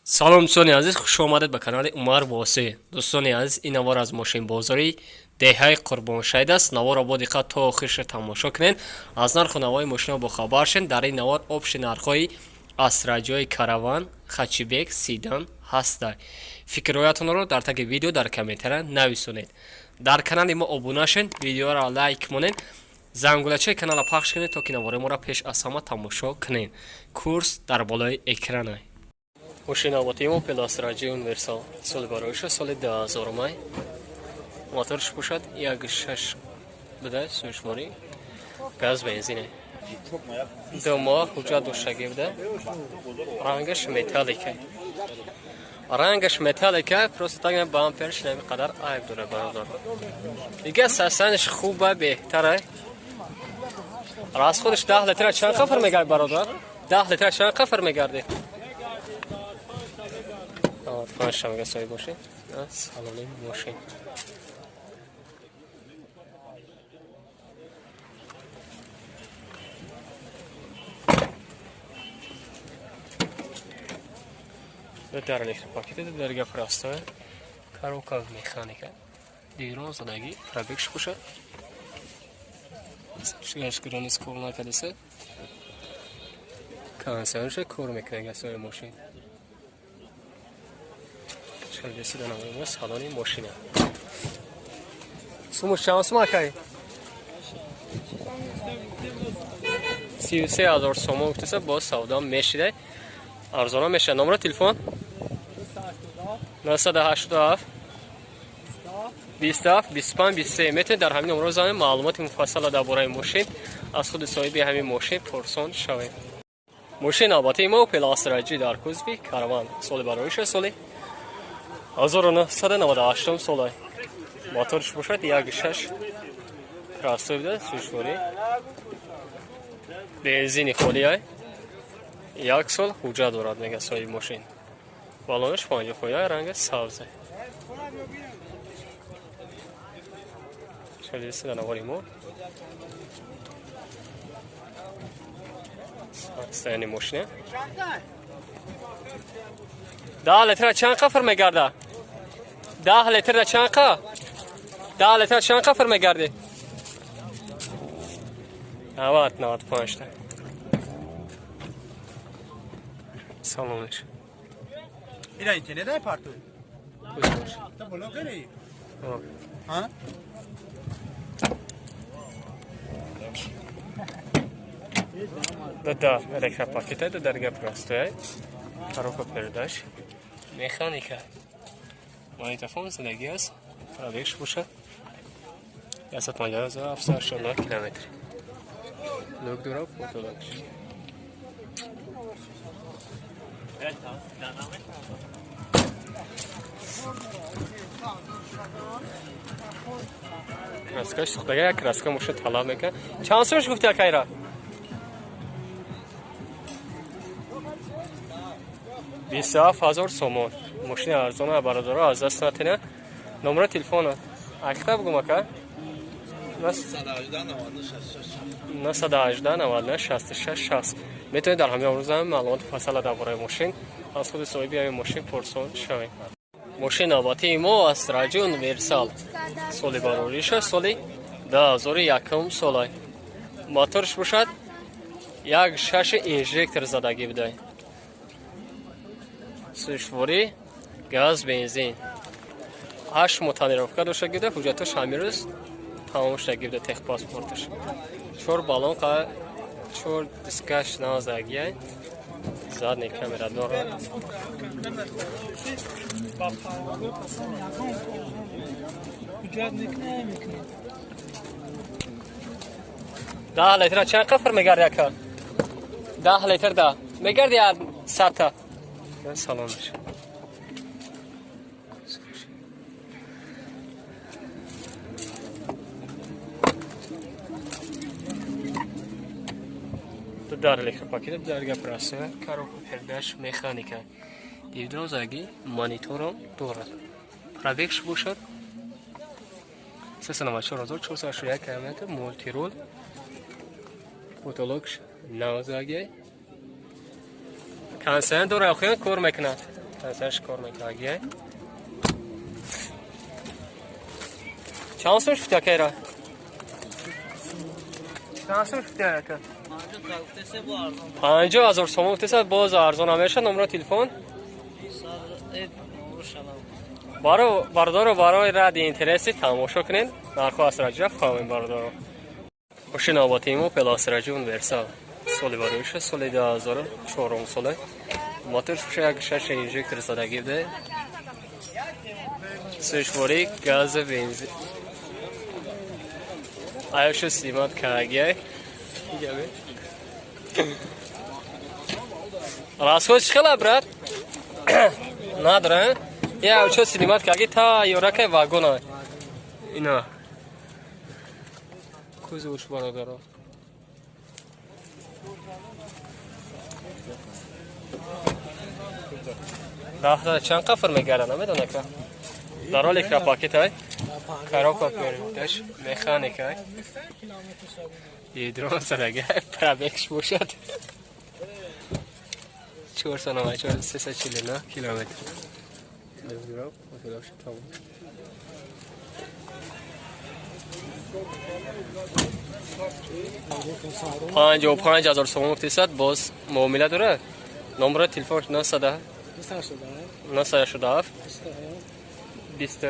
салом дӯстони азиз, хуш омадед ба канали Умар Восеъ. Дӯстони азиз, ин навор аз мошинбозори деҳаи Қурбоншаҳид аст. Наворро бо диққат то охирша тамошо кунед. Аз нарху навои мошинҳо бохабар шед. Дар ин навор обши нархҳои Асраҷои Караван, Хачибек, Сидан ҳастанд. Фикрҳоятонро дар таги видео дар комментария нависонед. Дар канали мо обуна шед, видеоро лайк монед, зангулачаи каналро пахш кунед, то ки навораи моро пеш аз ҳама тамошо кунед. Курс дар болои экрана. Мошина мо пеластраҷи универсал соли бароиша соли 2000 май. Моторш бошад 1.6 буда сӯшморӣ, газ бензине. Домо ҳуҷҷат доштагӣ буда. Рангаш металлика, просто так бамперш намиқадар айб дора бародар. Дига сасанш хуба беҳтара. Расходш 10 литр чанд қафар мегард бародар? 10 литр чанд қафар мегарди? Панҷшамга соҳиб бошед. Салони мошин. Дар электропакети дарга простоя. Коробка механика. Дирон задаги пробегш бошад. Чигаш гранис кор накардаса. Консервш кор мекунад асои мошин. салони мошина. Сумуш чанд сум акай? 33000 сом гуфтаса бо савдо мешида. Арзона меша. Номер телефон 987 27 25 23 метр. Дар ҳамин номер занед маълумоти муфассала дар бораи мошин аз худи соҳиби ҳамин мошин пурсон шавед. Мошин албатта мо пеластраҷи дар кузови Караван соли бароиша соли 1998 солай. Моторш бошад 1.6 красовда сӯшворӣ. Бензини холия. 1 сол ҳуҷҷат дорад мега соҳиби мошин. Балонаш 50 ранги сабзе. Чалиси дар навори мо. Состояние мошина. 10 литр чанд қафар мегарда? 10 литр чанд қа? 10 литр чанд қафар мегарди? 95 та. Салониш. Ира интернет дай парту. Та боло гери. Ха? Да, электропакети дарга простоя. Коробка передач. Механика. Магнитофон задаги аст. Пробегш бошад 157 километр. Лук дора фотологш. Краскаш сухтага краска мошад талаб мекунад. Чанд сомш гуфти акайра? 27000 сомон. Мошина арзона бародаро аз даст натина. Номер телефона акта бугум ака 918 метавонед дар ҳамин рӯза маълумоти фасала дар бораи мошин аз худи соҳиби ҳамин мошин пурсон шавед. Мошин албатта мо Асраҷи универсал соли барориша соли 2001 солай. моторш бошад 1.6 инжектор задагӣ будай. сӯшворӣ, газ, бензин. 8 моҳ тонировка дошта гирда, ҳуҷҷаташ ҳамин рӯз тамом шуда гирда техпаспорташ. 4 балон қа 4 дискаш назагия. Задний камера дорад. Да литр чанд қафар мегарди ака? 10 литр да. Мегарди 100 та. Салониш. Дар электропакети дарга простоя, коробка передач, механика. Дивдозаги монитором дорад. Пробегш бошад 394481 км, мультирол. Фотологш навзаги. Консент дора охиран кор мекунад. کنسرش کار میکنه. چند سال شده که را؟ چند سال شده که؟ 50,000 سوم گفته باز ارزان همیشه. نمره تلفن بردار برای رد اینترنتی تماشا کنین. درخواست رجب فهمین بردار ماشین آباتیمو پلاس رجب اونورسال سال باروش سال 2004 ساله موتورش بشه یک 6 اینژکتر زدگی بده. سوشواری گاز بنزین آیش سیمات کاگی راستش خیلی برات نداره. یه اوچه سیمات کاگی تا یورک واگن اینا کوزوش برادر راه چند قفر میگردن نمیدونه که در حالی که پاکت های خراب کردش مکانیک های یه درون سرگه پرابکش باشد 494 کیلومتر 55,000 سوم اقتصاد باز معامله داره. نمره تلفن 910 967 20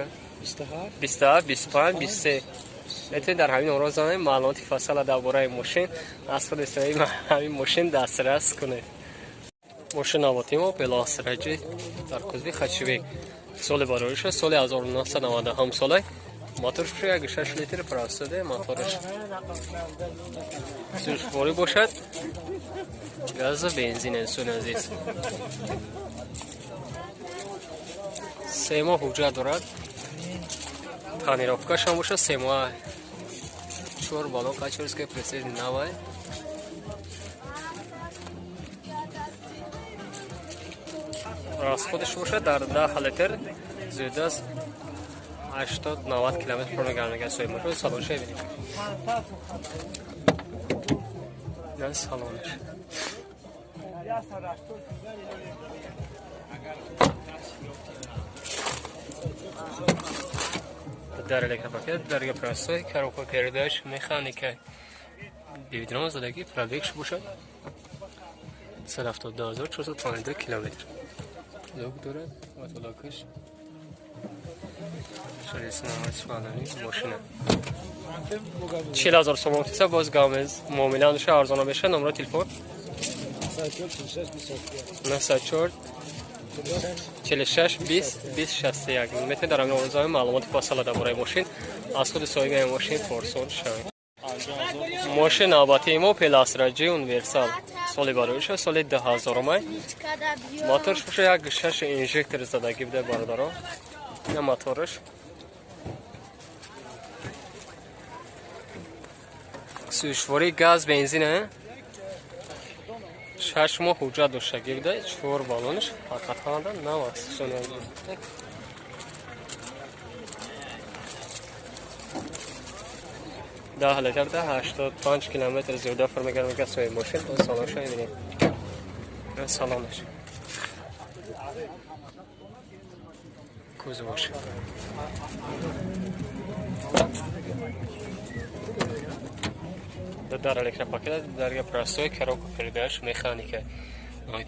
27 25 23 میتونید در همین نمره زنید معلومات فصل درباره ماشین از خود استفاده همین ماشین دسترس کنید. ماشین آباتیمو پلاس رجی در کوزبی خچوی سال باروش سال 1990 هم ساله موتورش یک 6 لیتر پراستاده. موتورش سوشواری باشد گاز بنزین انسون عزیز 3 ماه حجت دارد. تانیرافکاش هم باشه 3 ماه 4 بالون کچورس که پرسیج نوای راست خودش باشه در 10 لیتر زیاد است 80 90 کیلومتر پر میگردونه. سوی موتور سالونش ببینیم نه سالونش در الکتریک درگه پرستوی کاروکو کردش مکانیک دیویدرام زدگی پرابکش باشه 172,452 کیلومتر لوگ داره اتولاکش شریس نامش فعالانی ماشینه 40,000 سوم اقتصاد باز گامز معاملانش ارزانه بشه. نمره تلفن 94 46 20 20 61 میتونید در همین موضوع معلومات فاصله درباره ماشین از خود صاحب ماشین پرسون شوید. ماشین آباتیمو پلاس رجی اونورسال سال باروش سال 2000 موتورش باشه یک 6 اینژکتر زدگی بده باردارا. یا موتورش سوشواری گاز بنزینه 6 ماه حجت داشتگی بده. 4 بالونش فقط هانده نواست سونه 10 لیتر ده 85 کیلومتر زیاده فرمگرم که سوی ماشین تو سالانش میبینید سالانش کوزه باشه در الکتریک پاکت در پرستوی کاروکو کردش مکانیک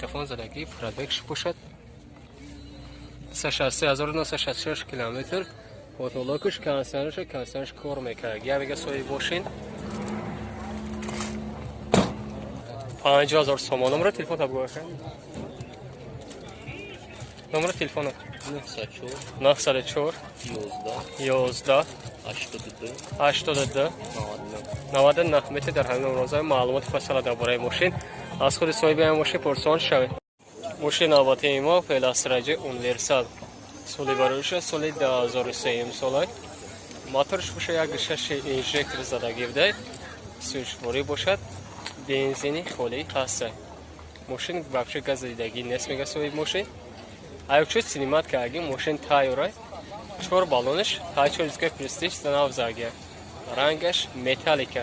تلفن زدگی پرابکش باشد 63,966 کیلومتر اتولاکش کنسرش کار میکنه. یا بگه سوی ماشین 50,000 سوم. نمره تلفن تا بگوشه نمره تلفن 904 11 82 99 میتونید در همین نمره معلومات فصل درباره ماشین از خود صاحب ماشین پرسان شوید. ماشین آباتیمو پلاس رجی اونورسال سال باروش سال 2003 ساله موتورش باشه یک 6 اینژکتر زدگی بده. سوشواری باشد بنزینی خالی هسته. ماشین بخش گاز دیدگی نیست میگه سوی ماشین ایوچه سینمات که اگه ماشین تایره 4 بالونش تایچوریسکه پرستیج زناو زاگه رنگش متالیکه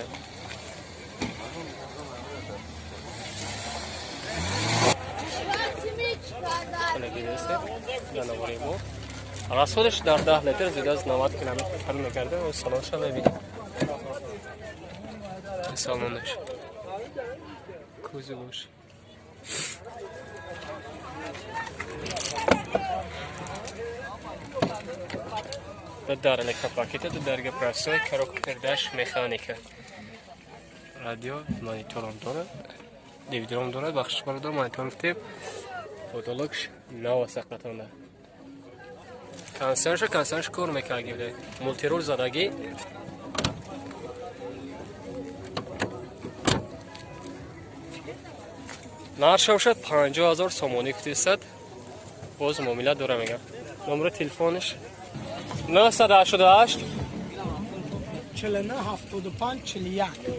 جانوری ما расходش در 10 لیتر زیاد از 90 کیلومتر کار می‌کرده و سالانش ببین سالانش کوزه باش در الکتروپاکیت درگه پرستوی کاروکردش مکانیکه رادیو مانیتور هم داره دیویدر هم داره بخشش برای مانیتور تیپ فوتولوگش نو سقطانه کنسرش کار میکنه مولتی رول زدگی نرشم شد 50,000 سومونی کتیست باز معامله داره میگم نمره تلفنش 988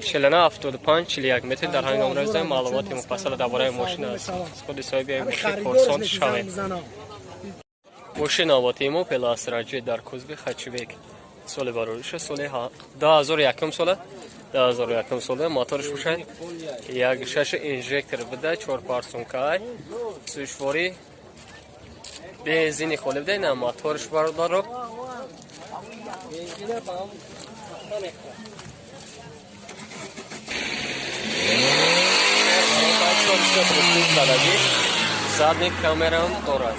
4975 متر در همین نمره زدن معلومات مفصل درباره ماشین است خود صاحب ماشین پرسان شوید ماشین آواتیمو پلاستراجی در کوزبی خچویک سال باروریش سال 2001 سال 2001 سال موتورش باشه یک شش انژکتور بده 4 پارسونکای سوشواری بنزین خالی بده نه موتورش بردارو задник камерам дорад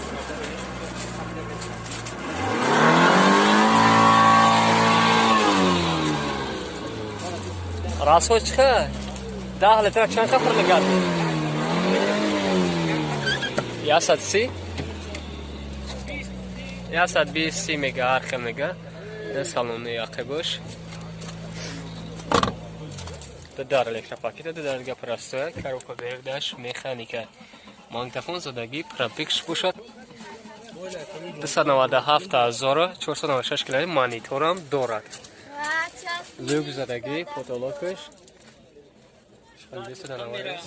расход чиқа 10 литр чанд қафр мегад 130 120 мега архи мега салони яқибуш در الکتروپاکیت در دیگه پرستوی کاروکا بردش مکانیکه مانگتافون زدگی پرپیکش باشد 297,496 کیلومتر مانیتور هم دارد لوگ زدگی پوتولوکش 290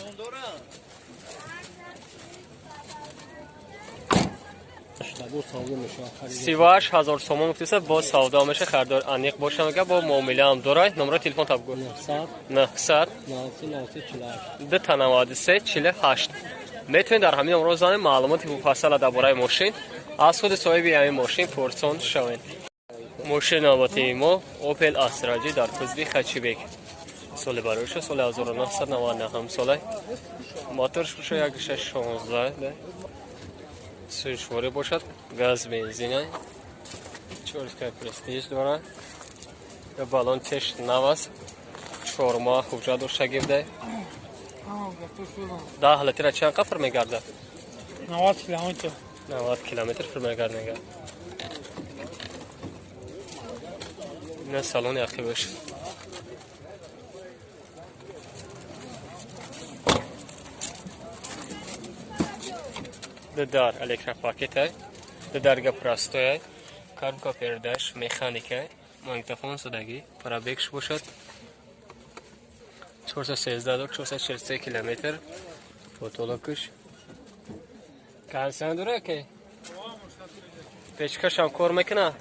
38,000 سوم مکتیسه با سودا میشه خردار انیق باشه میگه با معامله هم داره نمره تلفن تاب گو 900 293 48 میتونید در همین نمره زنه معلومات مفصل درباره ماشین از خود صاحب این ماشین پرسان شوید ماشین آواتی ما اوپل استراجی در کوزبی خچیبک سال باروش سال 1999 ساله موتورش باشه 1.16 سوشواری باشد گاز بنزینه چورسکای پرستیج داره یا بالون تشت نواز 4 ماه خوبجا داشته گفته 10 لیتر چند قفر میگرده 90 کیلومتر 90 کیلومتر فر میگرده نه سالون یخی باشه در الکتروپاکیت درگه پرستوی کاروکا پردش مکانیکه مانگتافون زدگی پرابکش باشد 413 کیلومتر فوتولوگش کنسان داره که پیچکش هم کار میکنه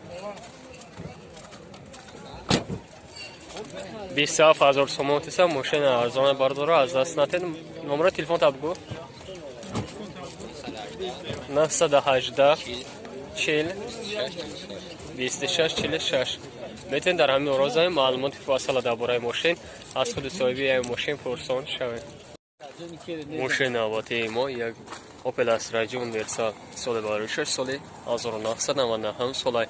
27,000 سوم تیسه ماشین ارزان برداره از دست نتید نمره تلفن تاب گو 918 40 26 46 میتونید در همین روزهای معلومات فاصله درباره ماشین از خود صاحب این ماشین پرسان شوید ماشین آواتی ما یک اوپل استراجی اونورسال سال باروش سال 1999 سال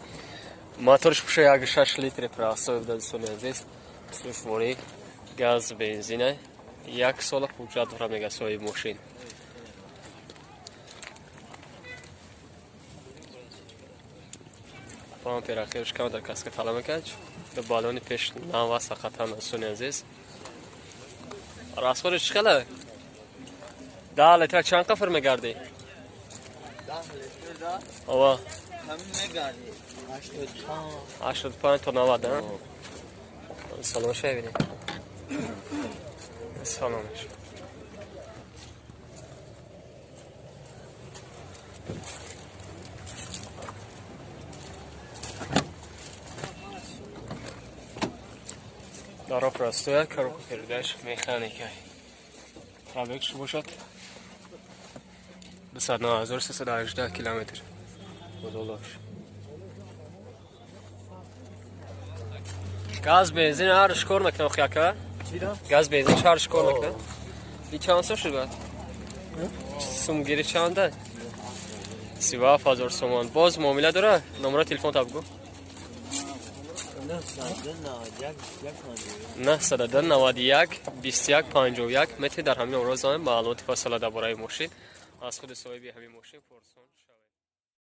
موتورش باشه 1.6 لیتر پرستوی بوده سال عزیز سوشواری گاز بنزینه یک سال پوجا داره میگه صاحب ماشین پام پر اخیرش کم در کاسکت حالا میکرد به بالون پیش نوا سقطان سونی عزیز راستورش خیلی 10 لیتر چند قفر میگردی 10 لیتر آوا همین میگردی 85 تا 90 نه سلامش ببینید سلامش دارا پرستوی کاروکا پردش مکانیکه پرابکش باشد 29318 کیلومتر گاز بنزین هرش کار میکنه آخه که گاز بنزین هرش کار میکنه این چند سو شد سوم گیری چنده 37,000 تومان باز معامله داره نمره تلفن تا بگو 991 21 51 متر در همین امروز معلومات فاصله درباره ماشین از خود صاحب همین ماشین پرسان